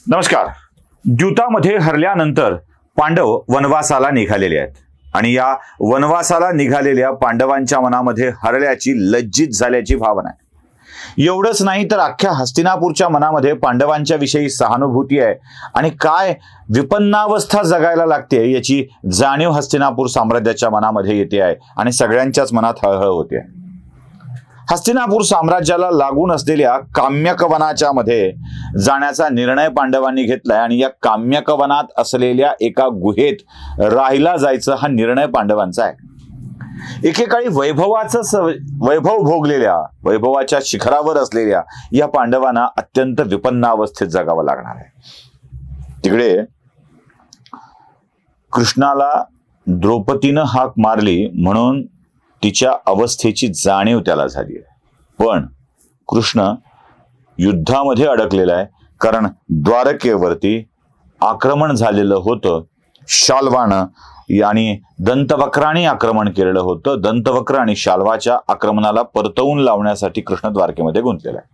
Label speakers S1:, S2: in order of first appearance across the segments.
S1: नमस्कार. द्यूतामध्ये हरल्यानंतर पांडव वनवासाला निघालेले आहेत आणि या वनवासाला निघालेल्या पांडवांच्या मनामध्ये हरल्याची लज्जित झाल्याची भावना आहे. एवढंच नाही तर अख्ख्या हस्तिनापूरच्या मनामध्ये पांडवांच्या विषयी सहानुभूती आहे आणि काय विपन्नावस्था जगायला लागते याची जाणीव हस्तिनापूर साम्राज्याच्या मनामध्ये येते आहे आणि सगळ्यांच्याच मनात हळहळ होते आहे. हस्तिनापूर साम्राज्याला लागून असलेल्या काम्यक वनाच्या मध्ये जाण्याचा निर्णय पांडवांनी घेतलाय आणि या काम्यक वनात असलेल्या एका गुहेत राहायला जायचं हा निर्णय पांडवांचा आहे. एकेकाळी वैभव भोगलेल्या, वैभवाच्या शिखरावर असलेल्या या पांडवांना अत्यंत विपन्न अवस्थेत जगावं लागणार आहे. तिकडे कृष्णाला द्रौपदीनं हाक मारली म्हणून तिच्या अवस्थेची जाणीव त्याला झाली आहे. पण कृष्ण युद्धामध्ये अडकलेला आहे, कारण द्वारकेवरती आक्रमण झालेलं होतं. शाल्वानं आणि दंतवक्राने आक्रमण केलेलं होतं. दंतवक्र आणि शाल्वाच्या आक्रमणाला परतवून लावण्यासाठी कृष्ण द्वारकेमध्ये गुंतलेला आहे.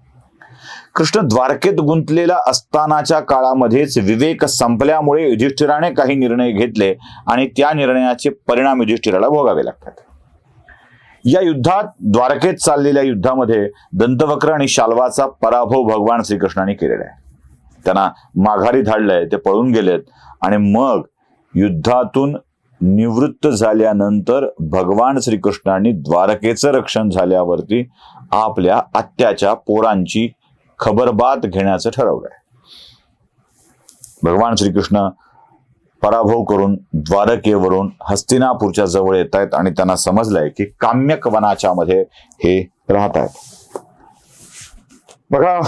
S1: कृष्ण द्वारकेत गुंतलेला असतानाच्या काळामध्येच विवेक संपल्यामुळे युधिष्ठिराने काही निर्णय घेतले आणि त्या निर्णयाचे परिणाम युधिष्ठिराला भोगावे लागतात. या युद्धात, द्वारकेत चाललेल्या युद्धामध्ये दंतवक्र आणि शाल्वाचा पराभव भगवान श्रीकृष्णाने केलेला आहे. त्यांना माघारी धाडलंय, ते पळून गेलेत आणि मग युद्धातून निवृत्त झाल्यानंतर भगवान श्रीकृष्णांनी द्वारकेचं रक्षण झाल्यावरती आपल्या आत्याच्या पोरांची खबरबात घेण्याचं ठरवलंय. भगवान श्रीकृष्ण पराभव करून द्वारकेवरून हस्तिनापूरच्या जवळ येत आहेत आणि त्यांना समजलंय की काम्यक वनाच्या मध्ये हे राहत आहेत. बघा,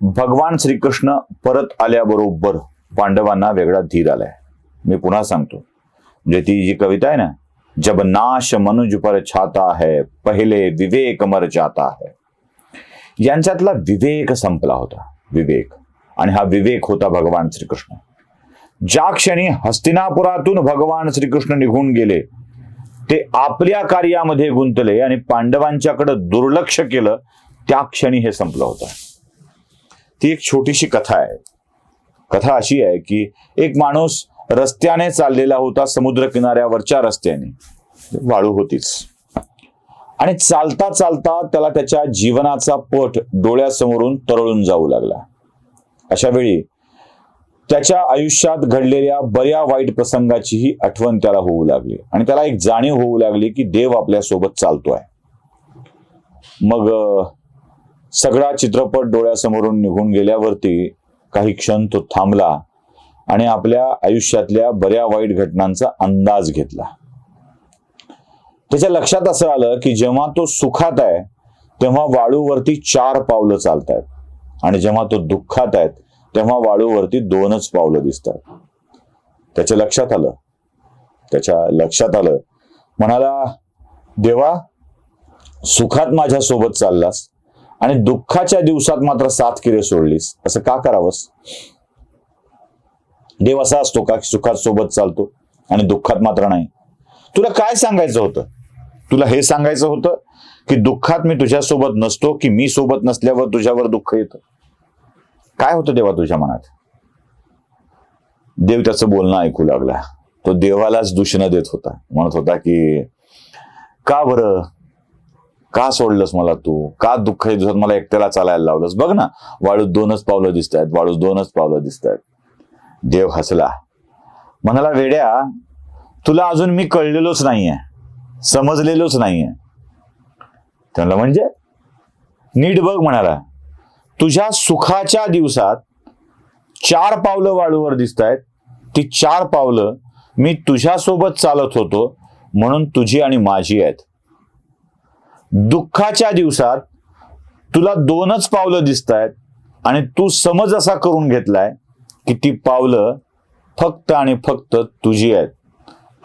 S1: भगवान श्रीकृष्ण परत आल्याबरोबर पांडवांना वेगळा धीर आलाय. मी पुन्हा सांगतो, म्हणजे ती जी कविता आहे ना, जब नाश मनुज पर छाता है पहिले विवेक मर जाता है, यांच्यातला विवेक संपला होता. विवेक, आणि हा विवेक होता भगवान श्रीकृष्ण. ज्या क्षणी हस्तिनापुरातून भगवान श्रीकृष्ण निघून गेले, ते आपल्या कार्यामध्ये गुंतले आणि पांडवांच्याकडे दुर्लक्ष केलं, त्या क्षणी हे संपलं होतं. ती एक छोटीशी कथा आहे. कथा अशी आहे की एक माणूस रस्त्याने चाललेला होता, समुद्र किनाऱ्यावरच्या रस्त्याने, वाळू होतीच, आणि चालता चालता त्याला त्याच्या जीवनाचा पट डोळ्यासमोरून तरळून जाऊ लागला. अशा वेळी त्याच्या आयुष्यात घडलेल्या बऱ्या वाईट प्रसंगाचीही आठवण त्याला होऊ लागली आणि त्याला एक जाणीव होऊ लागली की देव आपल्या सोबत चालतोय. मग सगळा चित्रपट डोळ्यासमोरून निघून गेल्यावरती काही क्षण तो थांबला आणि आपल्या आयुष्यातल्या बऱ्या वाईट घटनांचा अंदाज घेतला. त्याच्या लक्षात असं आलं की जेव्हा तो सुखात आहे तेव्हा वाळूवरती 4 पावलं चालतायत आणि जेव्हा तो दुःखात आहे तेव्हा वाळूवरती 2च पावलं दिसतात. त्याच्या लक्षात आलं, म्हणाला, देवा, सुखात माझ्या सोबत चाललास आणि दुःखाच्या दिवसात मात्र 7 किरे सोडलीस, असं का करावंस? देव असा असतो का सुखात सोबत चालतो आणि दुःखात मात्र नाही? तुला काय सांगायचं होतं? तुला हे सांगायचं होतं की दुःखात मी तुझ्यासोबत नसतो, की मी सोबत नसल्यावर तुझ्यावर दुःख येतं? काय होतं देवा तुझ्या मनात? देव त्याचं बोलणं ऐकू लागला. तो देवालाच दूषणं देत होता. म्हणत होता की का बरं, का सोडलंस मला तू? का दुःख दिवसात मला एकट्याला चालायला लावलंस? बघ ना, वाळूत 2च पावलं दिसत आहेत, वाळूत 2च पावलं दिसत आहेत. देव हसला, म्हणाला, वेड्या, तुला अजून मी कळलेलोच नाहीये, समजलेलोच नाहीये. त्याला म्हणजे नीट बघ, म्हणाला, तुझ्या सुखाच्या दिवसात 4 पावलं वाळूवर दिसत आहेत. ती 4 पावलं मी तुझ्यासोबत चालत होतो म्हणून तुझी आणि माझी आहेत. दुःखाच्या दिवसात तुला 2च पावलं दिसत आहेत आणि तू समज असा करून घेतलाय की ती पावलं फक्त आणि फक्त तुझी आहेत.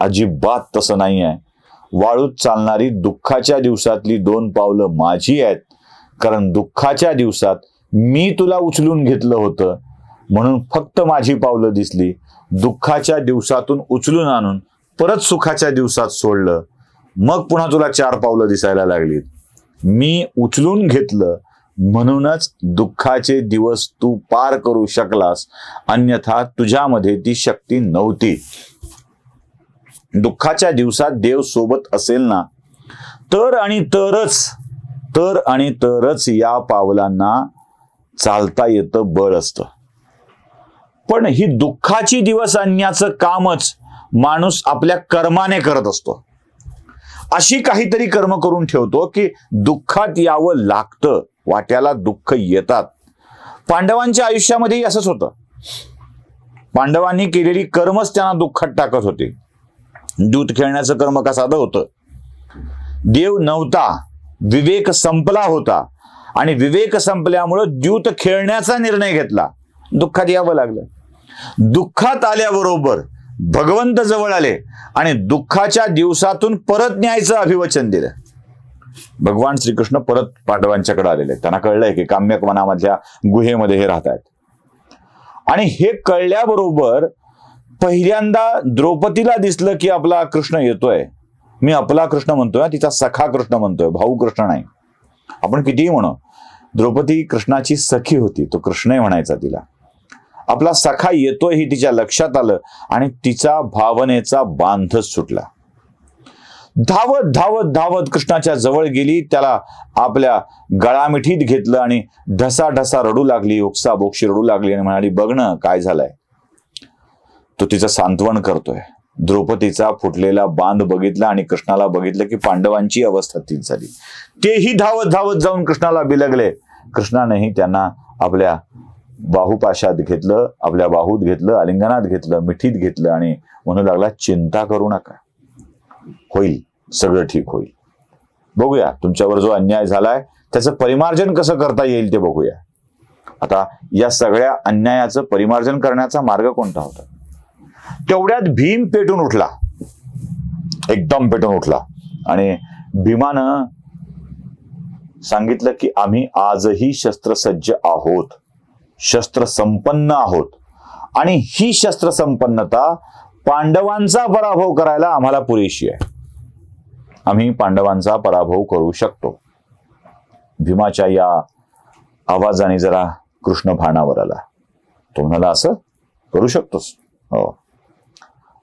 S1: अजिबात तसं नाही आहे. वाळूत चालणारी दुःखाच्या दिवसातली 2 पावलं माझी आहेत, कारण दुःखाच्या दिवसात मी तुला उचलून घेतलं होतं म्हणून फक्त माझी पावलं दिसली. दुःखाच्या दिवसातून उचलून आणून परत सुखाच्या दिवसात सोडलं, मग पुन्हा तुला 4 पावलं दिसायला लागलीत. मी उचलून घेतलं म्हणूनच दुःखाचे दिवस तू पार करू शकलास, अन्यथा तुझ्यामध्ये ती शक्ती नव्हती. दुःखाच्या दिवसात देव सोबत असेल ना, तर आणि तरच या पावलांना चालता येतं, बळ असतं. पण ही दुःखाची दिवस आणण्याचं कामच माणूस आपल्या कर्माने करत असतो. अशी काहीतरी कर्म करून ठेवतो की दुःखात यावं लागतं, वाट्याला दुःख येतात. पांडवांच्या आयुष्यामध्येही असंच होतं. पांडवांनी केलेली कर्मच त्यांना दुःखात टाकत होते. दूत खेळण्याचं कर्म का साधं होतं? देव नव्हता, विवेक संपला होता आणि विवेक संपल्यामुळं द्यूत खेळण्याचा निर्णय घेतला. दुःखात यावं लागलं. दुःखात आल्याबरोबर भगवंत जवळ आले आणि दुःखाच्या दिवसातून परत न्यायचं अभिवचन दिलं. भगवान श्रीकृष्ण परत पांडवांच्याकडे आलेले. त्यांना कळलंय की काम्यक वनामधल्या गुहेमध्ये हे राहत आहेत. आणि हे कळल्याबरोबर पहिल्यांदा द्रौपदीला दिसलं की आपला कृष्ण येतोय. मी आपला कृष्ण म्हणतोय, तिचा सखा कृष्ण म्हणतोय, भाऊ कृष्ण नाही. आपण कितीही म्हणू, द्रौपदी कृष्णाची सखी होती, तो कृष्णही म्हणायचा तिला. आपला सखा येतोय ही तिच्या लक्षात आलं आणि तिचा भावनेचा बांधच सुटला. धावत धावत धावत कृष्णाच्या जवळ गेली, त्याला आपल्या गळामिठीत घेतलं आणि ढसाढसा रडू लागली, ओक्साबोक्षी रडू लागली आणि म्हणाली, बघ ना काय झालंय. तो तिचं सांत्वन करतोय. द्रौपदीचा फुटलेला बांध बघितला आणि कृष्णाला बघितलं की पांडवांची अवस्था तीच झाली. तेही धावत धावत जाऊन कृष्णाला बिलगले. कृष्णानेही त्यांना आपल्या बाहुपाशात घेतलं, आपल्या बाहूत घेतलं, आलिंगनात घेतलं, मिठीत घेतलं आणि म्हणू लागला, चिंता करू नका, होईल, सगळं ठीक होईल. बघूया तुमच्यावर जो अन्याय झालाय त्याचं परिमार्जन कसं करता येईल ते बघूया. आता या सगळ्या अन्यायाचं परिमार्जन करण्याचा मार्ग कोणता होता? तेवढ्यात भीम पेटून उठला, एकदम पेटून उठला आणि भीमानं सांगितलं की आम्ही आजही शस्त्रसज्ज आहोत, शस्त्रसंपन्न आहोत आणि ही शस्त्रसंपन्नता पांडवांचा पराभव करायला आम्हाला पुरेशी आहे. आम्ही पांडवांचा पराभव करू शकतो. भीमाच्या या आवाजाने जरा कृष्ण भानावर आला. तो म्हणाला, असं करू शकतोस? हो.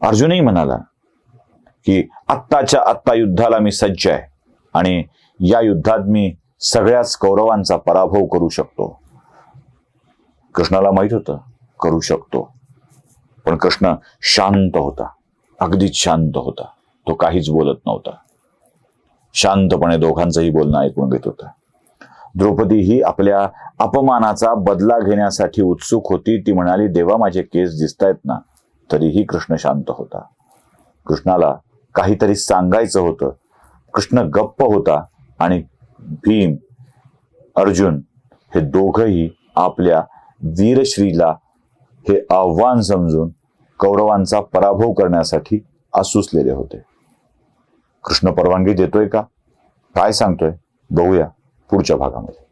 S1: अर्जुनही म्हणाला की आत्ताच्या आत्ता युद्धाला मी सज्ज आहे आणि या युद्धात मी सगळ्याच कौरवांचा पराभव करू शकतो. कृष्णाला माहित होतं करू शकतो, पण कृष्ण शांत होता, अगदीच शांत होता. तो काहीच बोलत नव्हता. शांतपणे दोघांचंही बोलणं ऐकून घेत होता. द्रौपदी ही आपल्या अपमानाचा बदला घेण्यासाठी उत्सुक होती. ती म्हणाली, देवा माझे केस दिसतायत ना. तरीही कृष्ण शांत होता. कृष्णाला काहीतरी सांगायचं होतं. कृष्ण गप्प होता आणि भीम, अर्जुन हे दोघंही आपल्या वीरश्रीला हे आव्हान समजून कौरवांचा पराभव करण्यासाठी आसुसलेले होते. कृष्ण परवानगी देतोय का? काय सांगतोय? बघूया पुढच्या भागामध्ये.